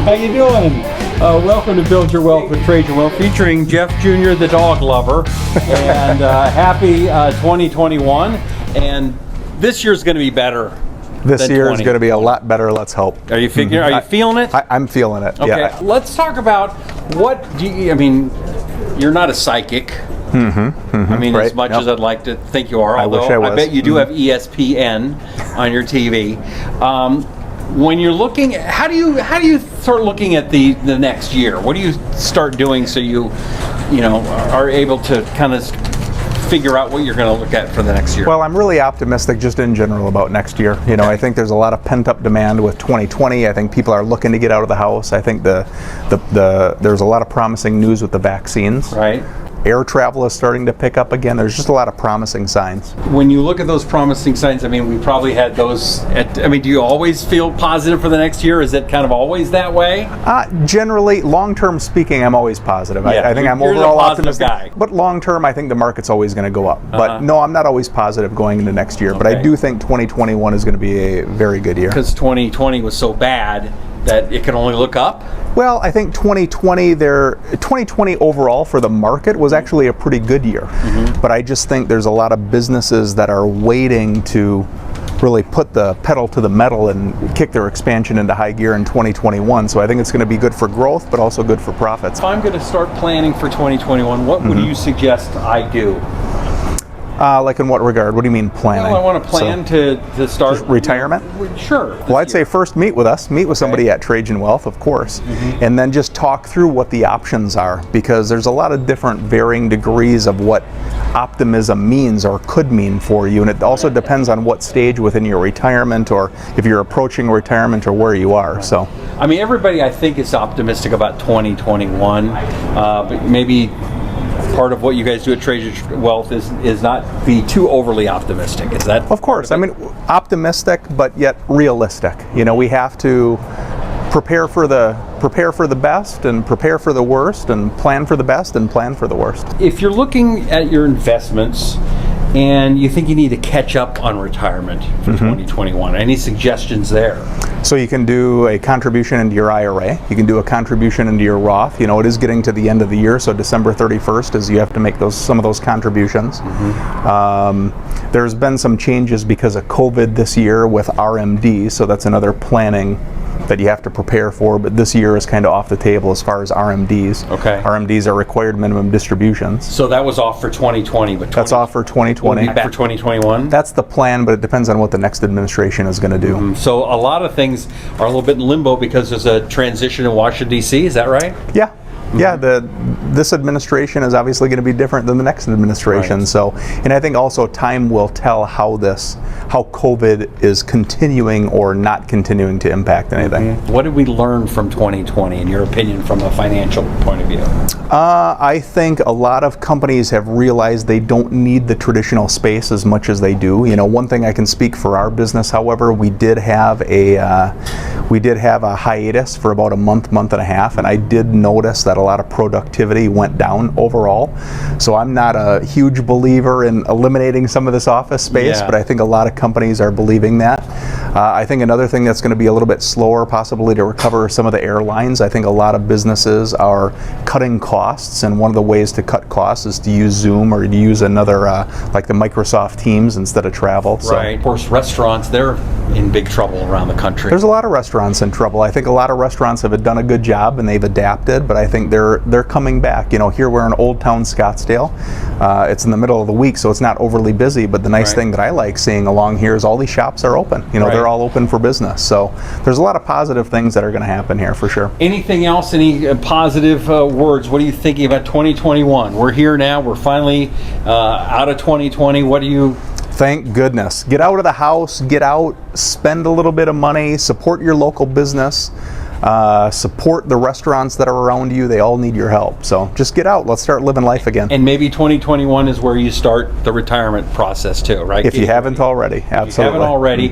How you doing? Welcome to Build Your Wealth with Trajan Wealth, featuring Jeff Jr., the dog lover, and happy 2021. And this year's going to be better. This year is going to be a lot better. Let's hope. Are you figuring? Are you feeling it? I'm feeling it. Okay. Yeah. Let's talk about what do you? I mean, you're not a psychic. I mean, as much as I'd like to think you are, although I bet you do have ESPN on your TV. When you're looking, how do you start looking at the next year? What do you start doing so you are able to kind of figure out what you're going to look at for the next year? Well, I'm really optimistic just in general about next year. I think there's a lot of pent-up demand with 2020. I think people are looking to get out of the house. I think there's a lot of promising news with the vaccines. Right. Air travel is starting to pick up again. There's just a lot of promising signs. When you look at those promising signs, I mean, we probably had those. Do you always feel positive for the next year? Is it kind of always that way? Generally, long-term speaking, I'm always positive. Yeah, I think I'm you're overall the positive optimistic. guy. But long-term, I think the market's always going to go up. But no, I'm not always positive going into next year. Okay. But I do think 2021 is going to be a very good year. Because 2020 was so bad that it can only look up? Well, I think 2020 overall for the market was actually a pretty good year. But I just think there's a lot of businesses that are waiting to really put the pedal to the metal and kick their expansion into high gear in 2021. So I think it's going to be good for growth, but also good for profits. If I'm going to start planning for 2021, what would you suggest I do? Like in what regard? What do you mean planning? Well, I want to plan to start retirement. Sure. Well, I'd say first meet with us. Meet with somebody at Trajan Wealth, of course, and then just talk through what the options are, because there's a lot of different varying degrees of what optimism means or could mean for you, and it also depends on what stage within your retirement, or if you're approaching retirement, or where you are. So, I mean, everybody I think is optimistic about 2021, but maybe part of what you guys do at Trajan Wealth is not be too overly optimistic. Is that? Of course. I mean, optimistic, but yet realistic. We have to prepare for the best and prepare for the worst, and plan for the best and plan for the worst. If you're looking at your investments and you think you need to catch up on retirement for 2021, any suggestions there? So you can do a contribution into your IRA. You can do a contribution into your Roth. It is getting to the end of the year, so December 31st is you have to make some of those contributions. There's been some changes because of COVID this year with RMD, so that's another planning that you have to prepare for, but this year is kind of off the table as far as RMDs. Okay. RMDs are required minimum distributions. So that was off for 2020, but that's off for 2020. Will be back for 2021? That's the plan, but it depends on what the next administration is going to do. So a lot of things are a little bit in limbo because there's a transition in Washington, D.C., is that right? Yeah. Yeah, this administration is obviously going to be different than the next administration. Right. So, and I think also time will tell how COVID is continuing or not continuing to impact anything. What did we learn from 2020, in your opinion, from a financial point of view? I think a lot of companies have realized they don't need the traditional space as much as they do. One thing I can speak for our business, however, we did have a hiatus for about a month and a half, and I did notice that a lot of productivity went down overall. So I'm not a huge believer in eliminating some of this office space, but I think a lot of companies are believing that. I think another thing that's going to be a little bit slower possibly to recover some of the airlines. I think a lot of businesses are cutting costs, and one of the ways to cut costs is to use Zoom or to use another like the Microsoft Teams instead of travel. Right. Of course, restaurants, they're in big trouble around the country. There's a lot of restaurants in trouble. I think a lot of restaurants have done a good job and they've adapted, but I think they're coming back. Here we're in Old Town Scottsdale. It's in the middle of the week, so it's not overly busy, but the nice thing that I like seeing along here is all these shops are open. They're all open for business. So there's a lot of positive things that are going to happen here for sure. Anything else, any positive words? What are you thinking about 2021? We're here now. We're finally out of 2020. What do you... Thank goodness. Get out of the house, get out, spend a little bit of money, support your local business. Support the restaurants that are around you. They all need your help. So just get out. Let's start living life again. And maybe 2021 is where you start the retirement process too, right? If you haven't already. Absolutely. If you haven't already,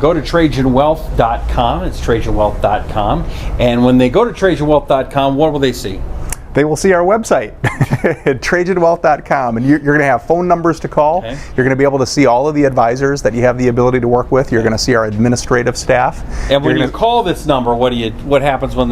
go to TrajanWealth.com. It's TrajanWealth.com. And when they go to TrajanWealth.com, what will they see? They will see our website at TrajanWealth.com, and you're going to have phone numbers to call. Okay. You're going to be able to see all of the advisors that you have the ability to work with. You're going to see our administrative staff. And when you call this number, what happens when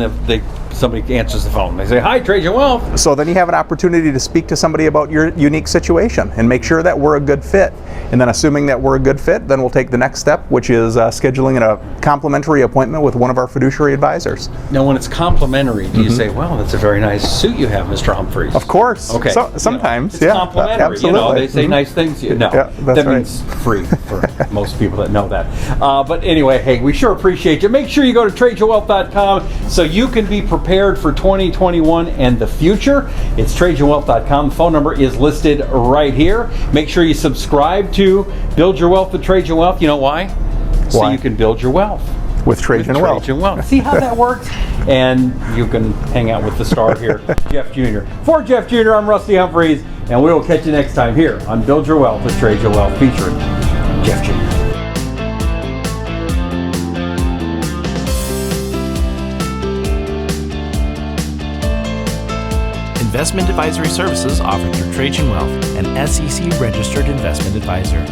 somebody answers the phone? They say, "Hi, Trajan Wealth." So then you have an opportunity to speak to somebody about your unique situation and make sure that we're a good fit. And then assuming that we're a good fit, then we'll take the next step, which is scheduling a complimentary appointment with one of our fiduciary advisors. Now, when it's complimentary, do you say, "Well, that's a very nice suit you have, Mr. Humphries"? Of course. Okay. So, sometimes, it's complimentary. Absolutely. They say nice things. No, that means free for most people that know that. But anyway, hey, we sure appreciate you. Make sure you go to TrajanWealth.com so you can be prepared for 2021 and the future. It's TrajanWealth.com. The phone number is listed right here. Make sure you subscribe to Build Your Wealth with Trajan Wealth. You know why? So you can build your wealth. With Trajan Wealth. See how that works? And you can hang out with the star here, Jeff Jr. For Jeff Jr., I'm Rusty Humphries, and we will catch you next time here on Build Your Wealth with Trajan Wealth, featuring Jeff Jr. Investment advisory services offered through Trajan Wealth, an SEC-registered investment advisor.